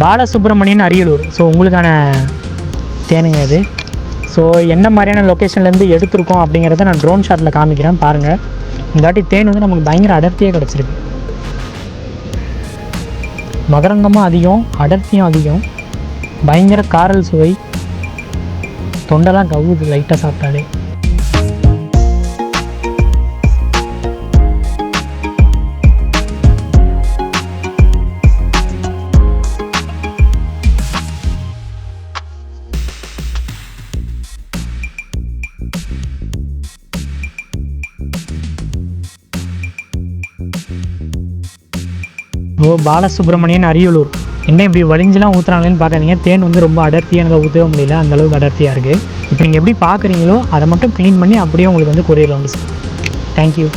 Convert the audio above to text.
Balasubramanian Ariyalur. So உங்களுக்கான தேனுங்க அது. So என்ன மாதிரியான லொக்கேஷன்லேருந்து எடுத்திருக்கோம் அப்படிங்கிறத நான் ட்ரோன் ஷாட்டில் காமிக்கிறேன் பாருங்கள். இந்த வாட்டி தேன் வந்து நமக்கு பயங்கர அடர்த்தியாக கிடச்சிருக்கு. மகரந்தமும் அதிகம், அடர்த்தியும் அதிகம், பயங்கர காரல் சுவை, தொண்டெல்லாம் கவுது லைட்டாக சாப்பிட்டாலே. பாலசுப்ரமணியன் அரியலூர். என்ன இப்படி வலிஞ்செலாம் ஊற்றுறாங்களேன்னு பார்க்காதீங்க. தேன் வந்து ரொம்ப அடர்த்தியானதை ஊற்றவே முடியல, அந்தளவுக்கு அடர்த்தியாக இருக்குது. இப்போ நீங்கள் எப்படி பார்க்குறீங்களோ அதை மட்டும் க்ளீன் பண்ணி அப்படியே உங்களுக்கு வந்து கொரியரில் வந்து. தேங்க்யூ.